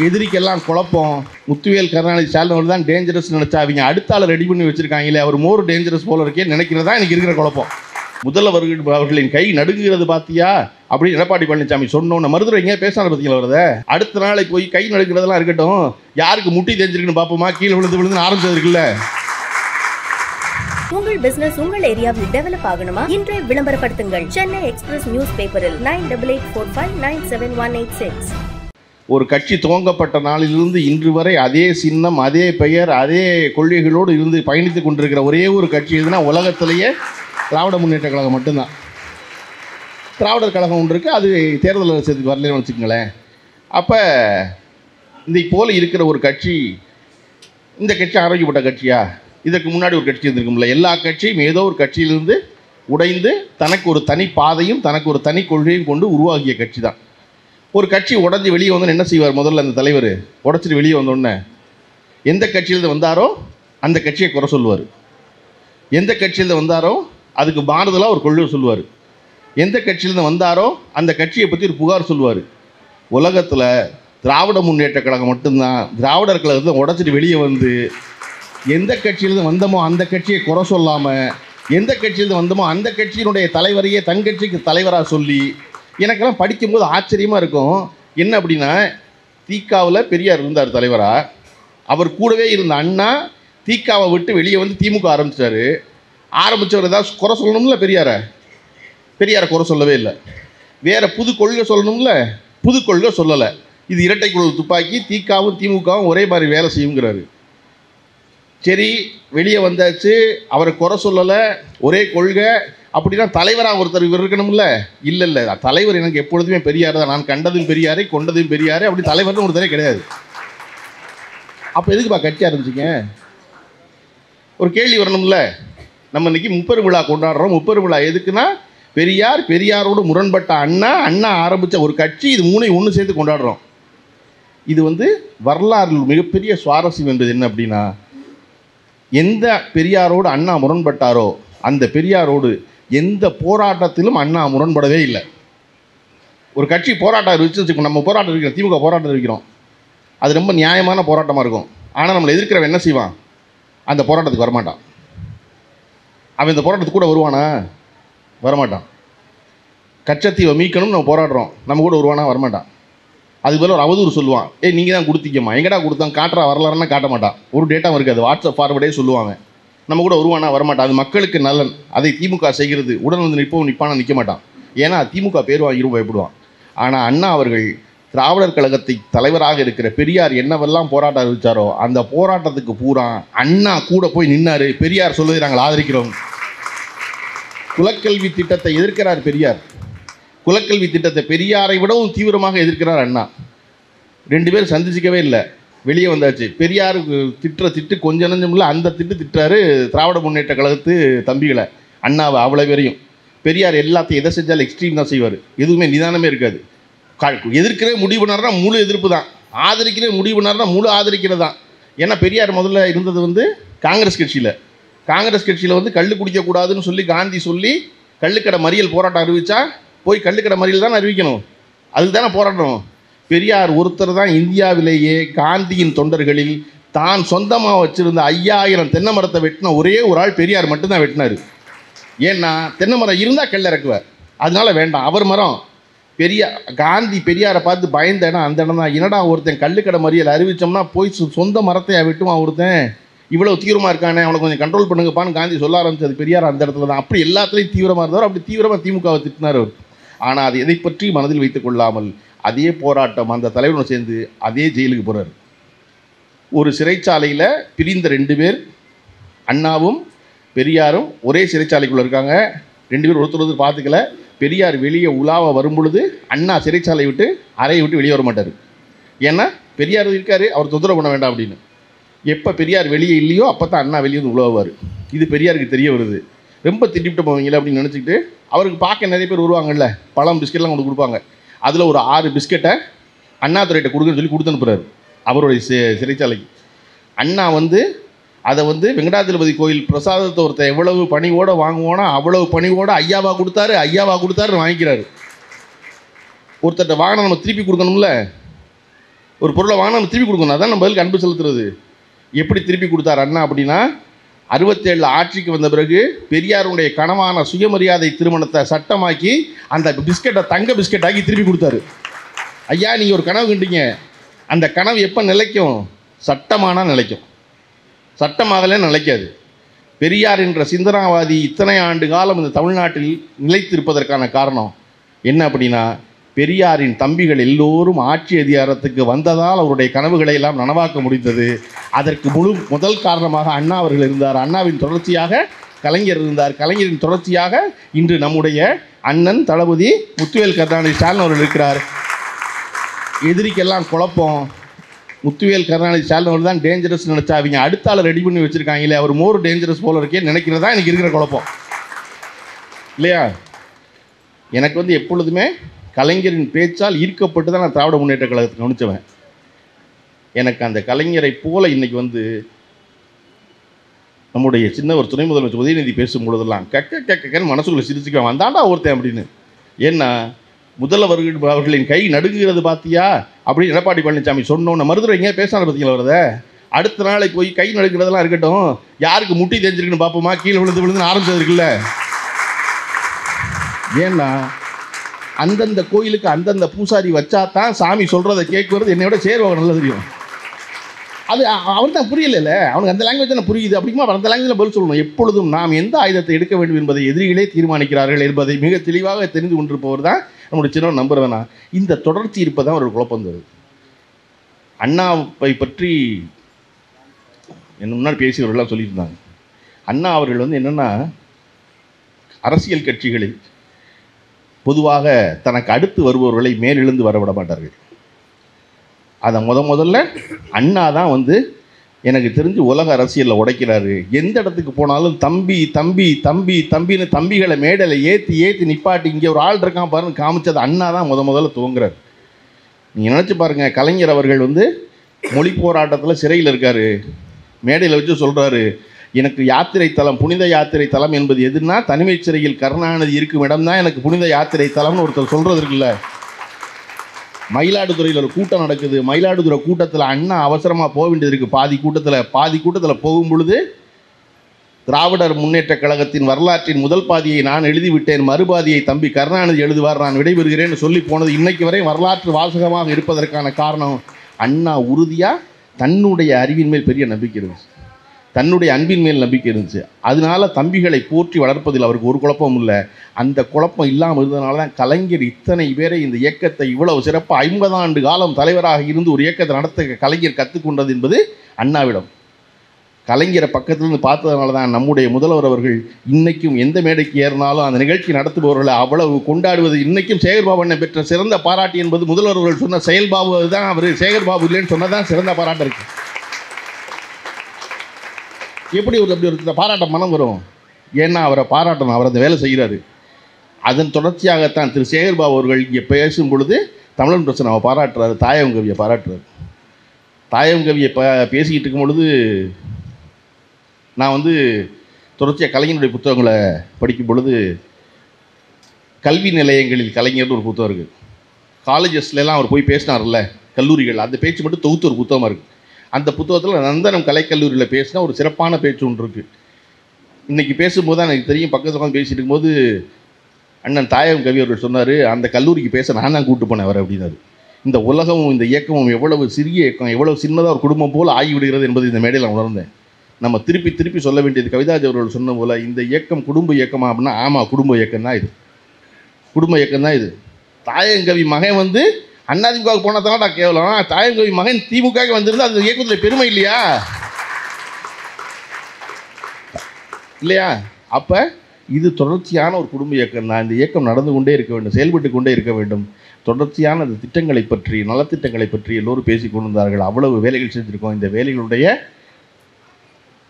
எதிரிக்கெல்லாம் குழப்பம். முத்துவேல் கருணாநிதி ஸ்டாலின் தான் டேஞ்சரஸ் நினச்சா அவங்க அடுத்த ஆளை ரெடி பண்ணி வச்சுருக்காங்களே, அவர் மோர் டேஞ்சரஸ் போல இருக்கே நினைக்கிறதா எனக்கு இருக்கிற குழப்பம். முதல்வர்கள் அவர்களின் கை நடுங்குகிறது பார்த்தியா அப்படின்னு எடப்பாடி பழனிசாமி சொன்னோன்னு மருத்துவர் எங்கேயா பேசினார் பார்த்தீங்களா? வருத அடுத்த நாளைக்கு போய் கை நடுங்கிறதெல்லாம் இருக்கட்டும், யாருக்கு முட்டி தெரிஞ்சிருக்குன்னு பார்ப்போமா, கீழே விழுந்து ஆரம்பிச்சது இருக்குல்ல. உங்கள் பிசினஸ் உங்கள் ஏரியாவில் டெவலப் ஆகணுமா? இன்றைய விளம்பரப்படுத்துங்கள். சென்னை எக்ஸ்பிரஸ் நியூஸ் பேப்பரில் 9884599786. ஒரு கட்சி துவங்கப்பட்ட நாளிலிருந்து இன்று வரை அதே சின்னம், அதே பெயர், அதே கொள்கைகளோடு இருந்து பயணித்து கொண்டிருக்கிற ஒரே ஒரு கட்சி எதுனா உலகத்திலேயே திராவிட முன்னேற்ற கழகம் மட்டும்தான். திராவிடர் கழகம் ஒன்று இருக்குது, அது தேர்தல் அரசியலுக்கு வரலன்னு வச்சுக்கோங்களேன். அப்போ இந்த போல் இருக்கிற ஒரு கட்சி, இந்த கட்சி ஆரோக்கியப்பட்ட கட்சியா? இதற்கு முன்னாடி ஒரு கட்சி இருந்திருக்கும்ல. எல்லா கட்சியும் ஏதோ ஒரு கட்சியிலிருந்து உடைந்து தனக்கு ஒரு தனி பாதையும் தனக்கு ஒரு தனி கொள்கையும் கொண்டு உருவாகிய கட்சி தான். ஒரு கட்சி உடஞ்சி வெளியே வந்து என்ன செய்வார்? முதல்ல அந்த தலைவர் உடச்சிட்டு வெளியே வந்தோடனே எந்த கட்சியிலேருந்து வந்தாரோ அந்த கட்சியை குறை சொல்லுவார். எந்த கட்சியிலேருந்து வந்தாரோ அதுக்கு மாறுதலாக ஒரு கொள்கை சொல்லுவார். எந்த கட்சியிலேருந்து வந்தாரோ அந்த கட்சியை பற்றி ஒரு புகார் சொல்லுவார். உலகத்தில் திராவிட முன்னேற்ற கழகம் மட்டும்தான் திராவிடர் கழகத்தை உடச்சிட்டு வெளியே வந்து எந்த கட்சியிலேருந்து வந்தோமோ அந்த கட்சியை குறை சொல்லாமல், எந்த கட்சியிலேருந்து வந்தோமோ அந்த கட்சியினுடைய தலைவரையே தன் கட்சிக்கு தலைவராக சொல்லி, எனக்கெல்லாம் படிக்கும்போது ஆச்சரியமாக இருக்கும். என்ன அப்படின்னா, திகாவில் பெரியார் இருந்தார் தலைவராக, அவர் கூடவே இருந்த அண்ணா திகாவை விட்டு வெளியே வந்து திமுக ஆரம்பித்தார். ஆரம்பித்தவர் ஏதாவது குறை சொல்லணும்ல, பெரியாரை குறை சொல்லவே இல்லை. வேறு புது கொள்கை சொல்லணும்ல, புது கொள்கை சொல்லலை. இது இரட்டை குழல் துப்பாக்கி, திகாவும் திமுகவும் ஒரே மாதிரி வேலை செய்யுங்கிறாரு. சரி, வெளியே வந்தாச்சு, அவரை குறை சொல்லலை, ஒரே கொள்கை அப்படின்னா தலைவராக ஒருத்தர் இவர் இருக்கணும்ல. இல்லை, தலைவர் எனக்கு எப்பொழுதுமே பெரியார் தான், நான் கண்டதும் பெரியாரே கொண்டதும் பெரியாரே, அப்படி தலைவர்னு ஒருத்தரே கிடையாது. அப்போ எதுக்குப்பா கட்சி ஆரம்பிச்சிங்க? ஒரு கேள்வி வரணும்ல. நம்ம இன்றைக்கி முப்பெரும் விழா கொண்டாடுறோம். முப்பெரும் விழா எதுக்குன்னா, பெரியாரோடு முரண்பட்ட அண்ணா ஆரம்பித்த ஒரு கட்சி, இது மூணையும் ஒன்று சேர்த்து கொண்டாடுறோம். இது வரலாறில் மிகப்பெரிய சுவாரஸ்யம் என்பது என்ன அப்படின்னா, எந்த பெரியாரோடு அண்ணா முரண்பட்டாரோ அந்த பெரியாரோடு எந்த போராட்டத்திலும் அண்ணா முரண்படவே இல்லை. ஒரு கட்சி போராட்டம் இருந்துச்சு, நம்ம போராட்டம் இருக்கிறோம், திமுக போராட்டம் இருக்கிறோம், அது ரொம்ப நியாயமான போராட்டமாக இருக்கும். ஆனால் நம்மளை எதிர்க்கிறவன் என்ன செய்வான்? அந்த போராட்டத்துக்கு வரமாட்டான். அவன் இந்த போராட்டத்துக்கு கூட வருவானா? வரமாட்டான். கச்சத்தீவை மீட்கணும் நம்ம போராடுறோம், நம்ம கூட வருவானா? வரமாட்டான். அதுக்கு பதில் ஒரு அவதூறு சொல்லுவான். நீங்கள் தான் கொடுத்தீங்கம்மா, எங்கடா கொடுத்தாங்க காட்டுறா, வரலாறுனா காட்ட மாட்டான். ஒரு டேட்டாவும் இருக்காது, வாட்ஸ்அப் ஃபார்வர்டே சொல்லுவாங்க. நம்ம கூட வருவானா? வரமாட்டான். அது மக்களுக்கு நலன், அதை திமுக செய்கிறது. உடன் வந்து நிற்பானா? நிற்க மாட்டான். ஏன்னா திமுக பேர் வாங்கிரும் பயப்படுவான். ஆனால் அண்ணா அவர்கள் திராவிடர் கழகத்தை தலைவராக இருக்கிற பெரியார் என்னவெல்லாம் போராட்டம் அறிவித்தாரோ அந்த போராட்டத்துக்கு பூரா அண்ணா கூட போய் நின்னார். பெரியார் சொல்லுவதை நாங்கள் ஆதரிக்கிறோம். குலக்கல்வி திட்டத்தை எதிர்க்கிறார் பெரியார். குலக்கல்வி திட்டத்தை பெரியாரை விடவும் தீவிரமாக எதிர்க்கிறார் அண்ணா. ரெண்டு பேரும் சந்திச்சிக்கவே இல்லை, வெளியே வந்தாச்சு. பெரியார் திட்டு கொஞ்சம் நஞ்சம் இல்லை, அந்த திட்டுறாரு திராவிட முன்னேற்ற கழகத்து தம்பிகளை, அண்ணாவை, அவ்வளோ பேரையும். பெரியார் எல்லாத்தையும் எதை செஞ்சாலும் எக்ஸ்ட்ரீம் தான் செய்வார், எதுவுமே நிதானமே இருக்காது. எதிர்க்கிறே முடிவு பண்ணார்னா முழு எதிர்ப்பு தான், ஆதரிக்கிறே முடிவு பண்ணார்னா முழு ஆதரிக்கிறது தான். ஏன்னா பெரியார் முதல்ல இருந்தது காங்கிரஸ் கட்சியில் கள்ளு குடிக்கக்கூடாதுன்னு சொல்லி காந்தி சொல்லி கள்ளுக்கடை மறியல் போராட்டம் அறிவித்தா போய் கள்ளுக்கடை மறியல் தான் அறிவிக்கணும், அதுக்கு தானே போராடணும். பெரியார் ஒருத்தர் தான் இந்தியாவிலேயே காந்தியின் தொண்டர்களில் தான் சொந்தமாக வச்சுருந்த 5000 தென்னை மரத்தை வெட்டின ஒரே ஒரு ஆள் பெரியார் மட்டும்தான் வெட்டினார். ஏன்னா தென்னை மரம் இருந்தால் கல் இறக்குவார், அதனால வேண்டாம். அவர் மரம் காந்தி பெரியாரை பார்த்து பயந்த இடம் அந்த இடம் தான். என்னடா ஒருத்தன் கள்ளுக்கடை மறியல் அறிவித்தோம்னா போய் சொந்த மரத்தை வெட்டுவான் ஒருத்தன், இவ்வளோ தீவிரமாக இருக்கானே, அவனை கொஞ்சம் கண்ட்ரோல் பண்ணுங்கப்பான்னு காந்தி சொல்ல ஆரம்பிச்சது பெரியார் அந்த இடத்துல தான். அப்படி எல்லாத்துலேயும் தீவிரமாக இருந்தவர், அப்படி தீவிரமாக திமுகவை திட்டினார் அவர். ஆனால் அது எதை பற்றி மனதில் வைத்துக் கொள்ளாமல் அதே போராட்டம் அந்த தலைவருடன் சேர்ந்து அதே ஜெயிலுக்கு போகிறார். ஒரு சிறைச்சாலையில் பிரிந்த 2 பேர், அண்ணாவும் பெரியாரும் ஒரே சிறைச்சாலைக்குள்ளே இருக்காங்க. 2 பேர் ஒருத்தர் பார்த்துக்கல. பெரியார் வெளியே உலாவ வரும்பொழுது அண்ணா சிறைச்சாலை விட்டு அறையை விட்டு வெளியே வர மாட்டார். ஏன்னா பெரியார் இருக்கார், அவர் தொந்தரவு பண்ண வேண்டாம் அப்படின்னு. எப்போ பெரியார் வெளியே இல்லையோ அப்போ தான் அண்ணா வெளியே வந்து உலாவார். இது பெரியாருக்கு தெரிய வருது. ரொம்ப திட்டிவிட்டு போவீங்களே அப்படின்னு நினச்சிக்கிட்டு அவருக்கு பார்க்க நிறைய பேர் வருவாங்கல்ல, பழம் பிஸ்கெட்லாம் கொண்டு கொடுப்பாங்க. அதில் ஒரு 6 பிஸ்கெட்டை அண்ணாதுரைகிட்ட கொடுக்குன்னு சொல்லி கொடுத்து அனுப்புகிறார் அவருடைய சிறைச்சாலைக்கு. அண்ணா அதை வெங்கடாஜலபதி கோயில் பிரசாதத்தை ஒருத்தர் எவ்வளவு பணிவோடு வாங்குவோனா அவ்வளவு பணிவோடு ஐயாவா கொடுத்தாருன்னு வாங்கிக்கிறாரு. ஒருத்தர்கிட்ட வாங்கினா நம்ம திருப்பி கொடுக்கணும்ல. ஒரு பொருளை வாங்க நம்ம திருப்பி கொடுக்கணும், அதான் நம்ம பதிலுக்கு அன்பு செலுத்துறது. எப்படி திருப்பி கொடுத்தார் அண்ணா அப்படின்னா, 67 ஆட்சிக்கு வந்த பிறகு பெரியாருடைய கனவான சுயமரியாதை திருமணத்தை சட்டமாக்கி அந்த பிஸ்கெட்டை தங்க பிஸ்கெட் ஆக்கி திருப்பி கொடுத்தாரு. ஐயா நீங்கள் ஒரு கனவு கண்டீங்க, அந்த கனவு எப்போ நிலைக்கும்? சட்டமானால் நிலைக்கும், சட்டமாகலே நிலைக்காது. பெரியார் என்ற சிந்தனாவாதி இத்தனை ஆண்டு காலம் இந்த தமிழ்நாட்டில் நிலைத்திருப்பதற்கான காரணம் என்ன அப்படின்னா, பெரியாரின் தம்பிகள் எல்லோரும் ஆட்சி அதிகாரத்துக்கு வந்ததால் அவருடைய கனவுகளை எல்லாம் நனவாக்க முடிந்தது. அதற்கு முதல் காரணமாக அண்ணா அவர்கள் இருந்தார். அண்ணாவின் தொடர்ச்சியாக கலைஞர் இருந்தார். கலைஞரின் தொடர்ச்சியாக இன்று நம்முடைய அண்ணன் தளபதி முத்துவேல் கருணாநிதி ஸ்டாலின் அவர்கள் இருக்கிறார். எதிரிக்கெல்லாம் குழப்பம், முத்துவேல் கருணாநிதி ஸ்டாலின் அவர்கள் தான் டேஞ்சரஸ் நினச்சா அவங்க அடுத்த ஆளை ரெடி பண்ணி வச்சுருக்காங்களே, அவர் மோர் டேஞ்சரஸ் போல இருக்கே நினைக்கிறதா எனக்கு இருக்கிற குழப்பம் இல்லையா? எனக்கு எப்பொழுதுமே கலைஞரின் பேச்சால் ஈர்க்கப்பட்டு தான் நான் திராவிட முன்னேற்ற கழகத்தை கவனித்தவன். எனக்கு அந்த கலைஞரை போல இன்றைக்கி நம்முடைய சின்ன ஒரு துணை முதலமைச்சர் உதயநிதி பேசும் பொழுதெல்லாம் கக்கன்னு மனசுக்குள்ளே சிரிச்சுக்குவேன், வந்தாண்டா ஒருத்தன் அப்படின்னு. ஏன்னா அவர்களின் கை நடுங்குகிறது பார்த்தியா அப்படின்னு எடப்பாடி பழனிசாமி சொன்னோன்னு மருத்துவர் எங்கேயா பேசினார் பார்த்தீங்களா? வருத அடுத்த நாளைக்கு போய் கை நடுக்கிறதெல்லாம் இருக்கட்டும், யாருக்கு முட்டி தெரிஞ்சிருக்குன்னு பார்ப்போமா, கீழே விழுந்து ஆரம்பிச்சதுக்குல்ல. ஏன்னா அந்தந்த கோயிலுக்கு அந்தந்த பூசாரி வச்சா தான் சாமி சொல்கிறத கேட்குறது என்னை விட சேர்வாக நல்லா தெரியும். அது அவன் தான் புரியல, அவனுக்கு அந்த லாங்குவேஜ் தான் புரியுது. அப்படிங்குமா அந்த லாங்குவேஜில் பதில் சொல்லணும். எப்பொழுதும் நாம் எந்த ஆயுதத்தை எடுக்க வேண்டும் என்பதை எதிரிகளே தீர்மானிக்கிறார்கள் என்பதை மிக தெளிவாக தெரிந்து கொண்டிருப்பவர் தான் நம்முடைய சின்ன நம்பர் வேணாம். இந்த தொடர்ச்சி இருப்பதான் ஒரு குழப்பம் தருது. அண்ணாவை பற்றி என்ன முன்னாடி பேசியவர்கள்லாம் சொல்லியிருந்தாங்க. அண்ணா அவர்கள் என்னென்னா, அரசியல் கட்சிகளில் பொதுவாக தனக்கு அடுத்து வருபவர்களை மேலெழுந்து வரவிட மாட்டார்கள். அதை முதல்ல அண்ணா தான் எனக்கு தெரிஞ்சு உலக அரசியலில் உடைக்கிறாரு. எந்த இடத்துக்கு போனாலும் தம்பி தம்பி தம்பி தம்பின்னு தம்பிகளை மேடையில் ஏற்றி நிப்பாட்டி இங்கே ஒரு ஆள் இருக்கான் பாருன்னு காமிச்சது அண்ணா தான் முதல்ல துவங்குறார். நீங்கள் நினச்சி பாருங்கள், கலைஞர் அவர்கள் மொழி போராட்டத்தில் சிறையில் இருக்கார். மேடையில் வச்சு சொல்கிறாரு, எனக்கு யாத்திரை தலம், புனித யாத்திரை தலம் என்பது எதுனா தனிமை சிறையில் கருணாநிதி இருக்கும் இடம் தான் எனக்கு புனித யாத்திரை தலம்னு ஒருத்தர் சொல்கிறது இருக்குல்ல. மயிலாடுதுறையில் ஒரு கூட்டம் நடக்குது. மயிலாடுதுறை கூட்டத்தில் அண்ணா அவசரமாக போக வேண்டியது இருக்குது. பாதி கூட்டத்தில் போகும் பொழுது, திராவிடர் முன்னேற்ற கழகத்தின் வரலாற்றின் முதல் பாதியை நான் எழுதிவிட்டேன், மறுபாதியை தம்பி கருணாநிதி எழுதுவார், நான் விடைபெறுகிறேன்னு சொல்லி போனது இன்னைக்கு வரை வரலாற்று வாசகமாக இருப்பதற்கான காரணம் அண்ணா உறுதியாக தன்னுடைய அறிவின் மேல் பெரிய நம்பிக்கை இருந்துச்சு, தன்னுடைய அன்பின் மேல் நம்பிக்கை இருந்துச்சு. அதனால தம்பிகளை போற்றி வளர்ப்பதில் அவருக்கு ஒரு குழப்பமும் இல்லை. அந்த குழப்பம் இல்லாமல் இருந்ததுனால தான் கலைஞர் இத்தனை பேரை இந்த இயக்கத்தை இவ்வளவு சிறப்பாக 50 ஆண்டு காலம் தலைவராக இருந்து ஒரு இயக்கத்தை நடத்த கலைஞர் கற்றுக்கொண்டது என்பது அண்ணாவிடம். கலைஞரை பக்கத்திலிருந்து பார்த்ததுனால தான் நம்முடைய முதல்வர் அவர்கள் இன்றைக்கும் எந்த மேடைக்கு ஏறினாலும் அந்த நிகழ்ச்சி நடத்துபவர்களை அவ்வளவு கொண்டாடுவது. இன்றைக்கும் சேகர்பாபு அண்ணன் பெற்ற சிறந்த பாராட்டு என்பது முதல்வர் அவர்கள் சொன்ன செயல்பாபு தான். அவர் சேகர்பாபு இல்லைன்னு சொன்னதான் சிறந்த பாராட்டு இருக்குது. எப்படி அப்படி ஒரு பாராட்ட மனம் வரும்? ஏன்னா அவரை பாராட்டணும், அவர் அந்த வேலை செய்கிறாரு. அதன் தொடர்ச்சியாகத்தான் திரு சேகர்பாபு அவர்கள் இங்கே பேசும் பொழுது தமிழன் பிரச்சனை அவர் பாராட்டுறாரு, தாயகம் கவியை பாராட்டுறாரு. தாயகம் கவியை பேசிக்கிட்டு இருக்கும் பொழுது நான் தொடர்ச்சியாக கலைஞருடைய புத்தகங்களை படிக்கும் பொழுது, கல்வி நிலையங்களில் கலைஞர்னு ஒரு புத்தகம் இருக்குது. காலேஜஸ்லாம் அவர் போய் பேசினார்ல, கல்லூரிகள், அந்த பேச்சு மட்டும் தொகுத்து ஒரு புத்தகமாக இருக்குது. அந்த புத்தகத்தில் நந்தனம் கலைக்கல்லூரியில் பேசினா ஒரு சிறப்பான பேச்சு ஒன்று இருக்குது. இன்றைக்கி பேசும்போது தான் எனக்கு தெரியும், பக்கத்தில் உட்காந்து பேசிட்டு இருக்கும்போது அண்ணன் தாயகம் கவி அவர்கள் சொன்னார், அந்த கல்லூரிக்கு பேச நான் தான் கூப்பிட்டு போனேன் அவர் அப்படின்னாரு. இந்த உலகமும் இந்த இயக்கமும் எவ்வளவு சிறிய இயக்கம், எவ்வளவு சின்னதாக ஒரு குடும்பம் போல் ஆகிவிடுகிறது என்பது இந்த மேடையில் உணர்ந்தேன். நம்ம திருப்பி சொல்ல வேண்டியது, கவிதாஜி அவர்கள் சொன்ன போல் இந்த இயக்கம் குடும்ப இயக்கமா அப்படின்னா, ஆமாம் குடும்ப இயக்கம் தான் இது, குடும்ப இயக்கம் தான் இது. தாயங்கவி மகன் அதிமுகவுக்கு போனதால நான் கேவலம், தாயங்கவி மகன் திமுகவுக்கு வந்திருந்தா அந்த இயக்கத்தில் பெருமை இல்லையா? இல்லையா? அப்போ இது தொடர்ச்சியான ஒரு குடும்ப இயக்கம் தான். இந்த இயக்கம் நடந்து கொண்டே இருக்க வேண்டும், செயல்பட்டு கொண்டே இருக்க வேண்டும். தொடர்ச்சியான அந்த திட்டங்களை பற்றி, நலத்திட்டங்களை பற்றி எல்லோரும் பேசி கொண்டிருந்தார்கள். அவ்வளவு வேலைகள் செஞ்சுருக்கோம். இந்த வேலைகளுடைய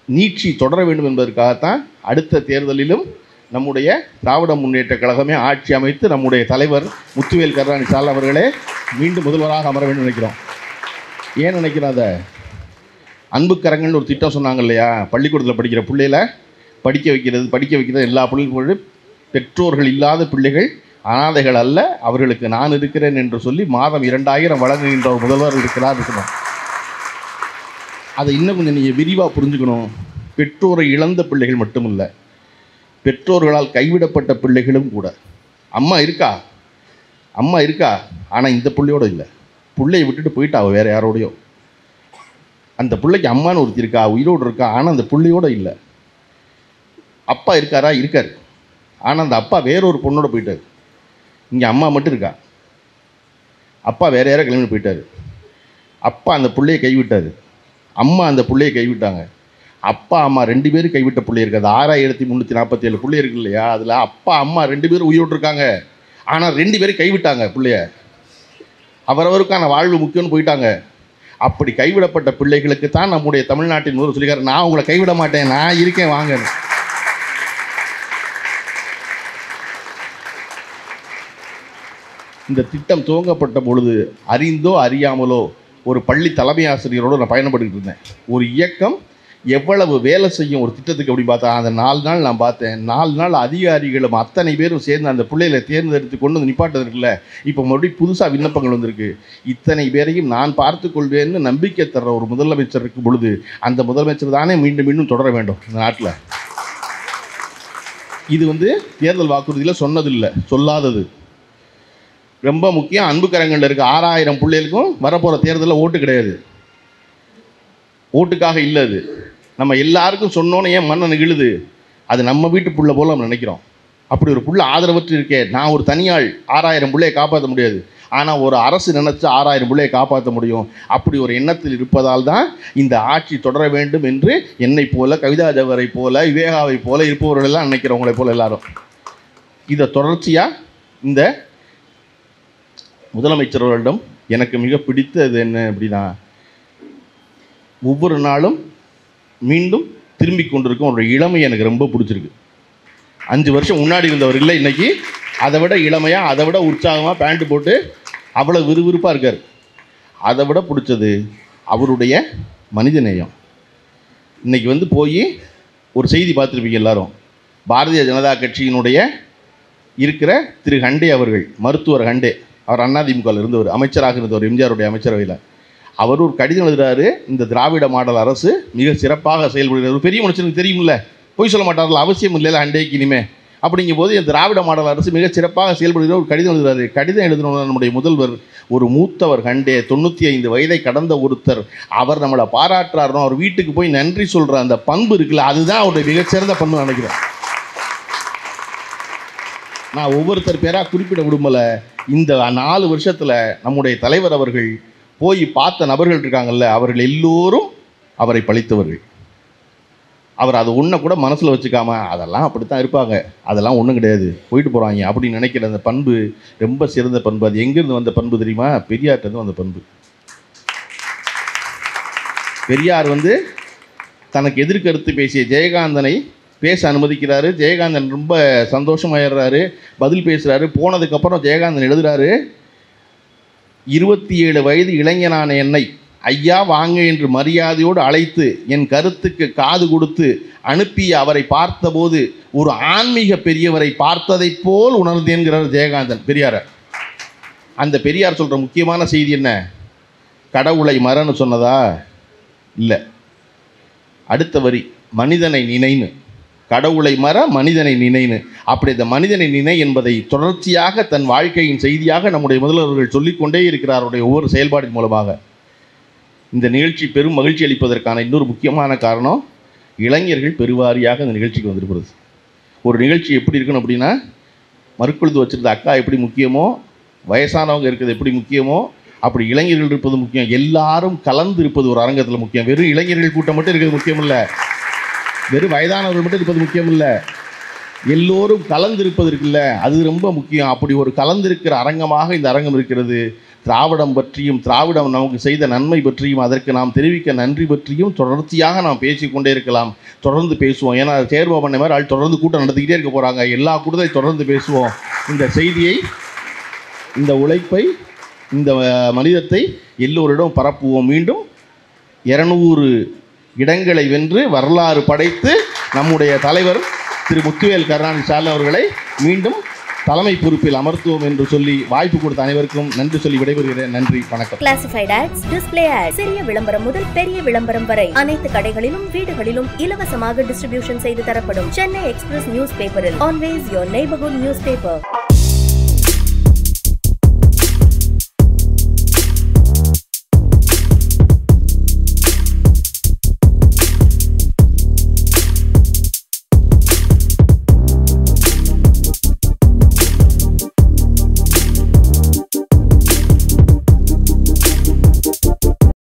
நீட்சி தொடர வேண்டும் என்பதற்காகத்தான் அடுத்த தேர்தலிலும் நம்முடைய திராவிட முன்னேற்ற கழகமே ஆட்சி அமைத்து நம்முடைய தலைவர் முத்துவேல் கருணாநிதி ஸ்டாலின் அவர்களே மீண்டும் முதல்வராக அமர வேண்டும் நினைக்கிறோம். ஏன் நினைக்கிறோம்? அதை அன்புக்கரங்கள்னு ஒரு திட்டம் சொன்னாங்க இல்லையா? பள்ளிக்கூடத்தில் படிக்கிற பிள்ளைகளை படிக்க வைக்கிறது எல்லா பிள்ளைகளும், பெற்றோர்கள் இல்லாத பிள்ளைகள் அனாதைகள் அல்ல, அவர்களுக்கு நான் இருக்கிறேன் என்று சொல்லி மாதம் 2000 வழங்குகின்ற ஒரு முதல்வர் இருக்கணும். அதை இன்னும் கொஞ்சம் நீங்கள் விரிவாக புரிஞ்சுக்கணும். பெற்றோரை இழந்த பிள்ளைகள் மட்டும் இல்லை, பெற்றோர்களால் கைவிடப்பட்ட பிள்ளைகளும் கூட. அம்மா இருக்கா ஆனால் இந்த பிள்ளையோட இல்லை, பிள்ளையை விட்டுட்டு போயிட்டா அவள் வேறு யாரோடையோ. அந்த பிள்ளைக்கு அம்மான்னு ஒருத்தி இருக்கா, உயிரோடு இருக்கா, ஆனால் அந்த பிள்ளையோட இல்லை. அப்பா இருக்கார், ஆனால் அந்த அப்பா வேறொரு பொண்ணோட போயிட்டார். இங்கே அம்மா மட்டும் இருக்கா, அப்பா வேற யாரோ கிளம்பி போயிட்டார். அப்பா அந்த பிள்ளையை கைவிட்டார், அம்மா அந்த பிள்ளையை கைவிட்டாங்க. அப்பா அம்மா 2 பேரும் கைவிட்ட பிள்ளை இருக்காது. 6347 பிள்ளை இருக்கு இல்லையா, அதில் அப்பா அம்மா 2 பேரும் உயிரோடு இருக்காங்க, ஆனால் 2 பேரும் கைவிட்டாங்க பிள்ளைய. அவரவருக்கான வாழ்வு முக்கியம்னு போயிட்டாங்க. அப்படி கைவிடப்பட்ட பிள்ளைகளுக்கு தான் நம்முடைய தமிழ்நாட்டின் முதல்வர் சொல்லிக்கார், நான் உங்களை கைவிட மாட்டேன், நான் இருக்கேன் வாங்க. இந்த திட்டம் துவங்கப்பட்ட பொழுது அறிந்தோ அறியாமலோ ஒரு பள்ளி தலைமை ஆசிரியரோடு நான் பயணப்பட்டுக்கிட்டு இருந்தேன். ஒரு இயக்கம் எவ்வளவு வேலை செய்யும் ஒரு திட்டத்துக்கு அப்படின்னு பார்த்தா, அந்த 4 நாள் நான் பார்த்தேன். 4 நாள் அதிகாரிகளும் அத்தனை பேரும் சேர்ந்து அந்த பிள்ளைகளை தேர்ந்தெடுத்து கொண்டு வந்து நிப்பாட்டது இருக்குல்ல. இப்போ மறுபடியும் புதுசாக விண்ணப்பங்கள் வந்திருக்கு. இத்தனை பேரையும் நான் பார்த்து கொள்வேன்னு நம்பிக்கை தர்ற ஒரு முதலமைச்சர் இருக்கும் பொழுது, அந்த முதலமைச்சர் தானே மீண்டும் மீண்டும் தொடர வேண்டும் இந்த நாட்டில். இது தேர்தல் வாக்குறுதியில் சொன்னதில்லை, சொல்லாதது. ரொம்ப முக்கியம். அன்பு கரங்களில் இருக்க 6000 பிள்ளைகளுக்கும் வரப்போகிற தேர்தலில் ஓட்டு கிடையாது, ஓட்டுக்காக இல்லை. அது நம்ம எல்லாருக்கும் சொன்னோன்னே ஏன் மண்ணை நெகிழுது? அது நம்ம வீட்டு புள்ள போல் நம்ம நினைக்கிறோம். அப்படி ஒரு புள்ள ஆதரவற்று இருக்கே. நான் ஒரு தனியாள் 6000 பிள்ளையை காப்பாற்ற முடியாது, ஆனால் ஒரு அரசு நினச்சி 6000 பிள்ளையை காப்பாற்ற முடியும். அப்படி ஒரு எண்ணத்தில் இருப்பதால் தான் இந்த ஆட்சி தொடர வேண்டும் என்று என்னை போல, கவிதா ஜவஹரை போல, விவேகாவை போல இருப்பவர்களெல்லாம் நினைக்கிறவங்களை போல எல்லாரும். இதை தொடர்ச்சியாக இந்த முதலமைச்சர்களிடம் எனக்கு மிக பிடித்தது என்ன அப்படின்னா, ஒவ்வொரு நாளும் மீண்டும் திரும்பி கொண்டிருக்கும் ஒரு இளமை எனக்கு ரொம்ப பிடிச்சிருக்கு. 5 வருஷம் முன்னாடி இருந்தவர் இல்லை, இன்றைக்கி அதை விட இளமையாக, அதை விட உற்சாகமாக பேண்ட்டு போட்டு அவ்வளோ விறுவிறுப்பாக இருக்கார். அதை விட பிடிச்சது அவருடைய மனிதநேயம். இன்றைக்கி போய் ஒரு செய்தி பார்த்துருப்பீங்க எல்லாரும். பாரதிய ஜனதா கட்சியினுடைய இருக்கிற திரு ஹண்டே அவர்கள், மருத்துவர் ஹண்டே, அவர் அதிமுகவில் இருந்தவர், அமைச்சராக இருந்தவர் எம்ஜிஆருடைய அமைச்சரவையில். அவர் ஒரு கடிதம் எழுதுகிறாரு, இந்த திராவிட மாடல் அரசு மிக சிறப்பாக செயல்படுகிறது. ஒரு பெரிய மனுஷனுக்கு தெரியுமில்ல, பொய் சொல்ல மாட்டார்ல, அவசியம் இல்லைல்ல ஹண்டேக்கு இனிமே. அப்படிங்கும்போது இந்த திராவிட மாடல் அரசு மிக சிறப்பாக செயல்படுகிற ஒரு கடிதம் எழுதுகிறாரு. கடிதம் எழுதினோட நம்முடைய முதல்வர் ஒரு மூத்தவர் ஹண்டே, 95 வயதை கடந்த ஒருத்தர், அவர் நம்மளை பாராட்டுறாருனோ, அவர் வீட்டுக்கு போய் நன்றி சொல்கிற அந்த பண்பு இருக்குல்ல, அதுதான் அவருடைய மிகச்சிறந்த பண்பு நினைக்கிறேன். நான் ஒவ்வொருத்தர் பேராக குறிப்பிட விரும்பலை. இந்த 4 வருஷத்தில் நம்முடைய தலைவர் அவர்கள் போய் பார்த்த நபர்கள் இருக்காங்கல்ல, அவர்கள் எல்லோரும் அவரை பழித்தவர்கள். அவர் அதை ஒன்றை கூட மனசில் வச்சுக்காம, அதெல்லாம் அப்படித்தான் இருப்பாங்க, அதெல்லாம் ஒன்றும் கிடையாது, போயிட்டு போகிறாங்க அப்படின்னு நினைக்கிற அந்த பண்பு ரொம்ப சிறந்த பண்பு. அது எங்கேருந்து வந்த பண்பு தெரியுமா? பெரியார்கிட்டருந்து வந்த பண்பு. பெரியார் தனக்கு எதிர்கருத்து பேசிய ஜெயகாந்தனை பேச அனுமதிக்கிறாரு. ஜெயகாந்தன் ரொம்ப சந்தோஷமாயிடுறாரு, பதில் பேசுகிறாரு. போனதுக்கப்புறம் ஜெயகாந்தன் எழுதுகிறாரு, 27 வயது இளைஞனான என்னை ஐயா வாங்க என்று மரியாதையோடு அழைத்து என் கருத்துக்கு காது கொடுத்து அனுப்பிய அவரை பார்த்தபோது ஒரு ஆன்மீக பெரியவரை பார்த்ததைப் போல் உணர்ந்தேன்கிறார் ஜெயகாந்தன் பெரியாரை. அந்த பெரியார் சொல்கிற முக்கியமான செய்தி என்ன? கடவுளை மறன்னு சொன்னதா? இல்லை. அடுத்த வரி, மனிதனை நினைன்னு. கடவுளை மற, மனிதனை நினைன்னு. அப்படி இந்த மனிதனை நினை என்பதை தொடர்ச்சியாக தன் வாழ்க்கையின் செய்தியாக நம்முடைய முதல்வர்கள் சொல்லிக்கொண்டே இருக்கிறார் அவருடைய ஒவ்வொரு செயல்பாட்டின் மூலமாக. இந்த நிகழ்ச்சி பெரும் மகிழ்ச்சி அளிப்பதற்கான இன்னொரு முக்கியமான காரணம், இளைஞர்கள் பெருவாரியாக இந்த நிகழ்ச்சிக்கு வந்திருக்கிறது. ஒரு நிகழ்ச்சி எப்படி இருக்கணும் அப்படின்னா, மறுக்குழுது வச்சுருந்த அக்கா எப்படி முக்கியமோ, வயசானவங்க இருக்கிறது எப்படி முக்கியமோ, அப்படி இளைஞர்கள் இருப்பது முக்கியம். எல்லாரும் கலந்து இருப்பது ஒரு அரங்கத்தில் முக்கியம். வெறும் இளைஞர்கள் கூட்டம் மட்டும் இருக்கிறது முக்கியம் இல்லை, வெறும் வயதானவர்கள் மட்டும் இருப்பது முக்கியம் இல்லை, எல்லோரும் கலந்திருப்பது இருக்குல்ல, அது ரொம்ப முக்கியம். அப்படி ஒரு கலந்திருக்கிற அரங்கமாக இந்த அரங்கம் இருக்கிறது. திராவிடம் பற்றியும், திராவிடம் நமக்கு செய்த நன்மை பற்றியும், அதற்கு நாம் தெரிவிக்க நன்றி பற்றியும் தொடர்ச்சியாக நாம் பேசிக்கொண்டே இருக்கலாம். தொடர்ந்து பேசுவோம். ஏன்னா சேர்பாபண்ண மாதிரி ஆள் தொடர்ந்து கூட்டம் நடத்திக்கிட்டே இருக்க போகிறாங்க. எல்லா கூட்டத்தையும் தொடர்ந்து பேசுவோம். இந்த செய்தியை, இந்த உழைப்பை, இந்த மனிதத்தை எல்லோரிடம் பரப்புவோம். மீண்டும் 200 இடங்களை வென்று வரலாறு படைத்து நம்முடைய தலைவர் திரு முத்துவேல் கருணாநிதி அவர்களை மீண்டும் தலைமை பொறுப்பில் அமர்த்துவோம் என்று சொல்லி வாய்ப்பு கொடுத்த அனைவருக்கும் நன்றி சொல்லி விடைபெறுகிறேன். நன்றி, வணக்கம். கிளாசிஃபைட் ஆட்ஸ், டிஸ்ப்ளே ஆட்ஸ், சிறிய விளம்பரம் முதல் பெரிய விளம்பரம் வரை அனைத்து கடைகளிலும் வீடுகளிலும் இலவசமாக டிஸ்ட்ரிபியூஷன் செய்து தரப்படும் சென்னை எக்ஸ்பிரஸ் நியூஸ் பேப்பரில் always your neighbourhood news paper.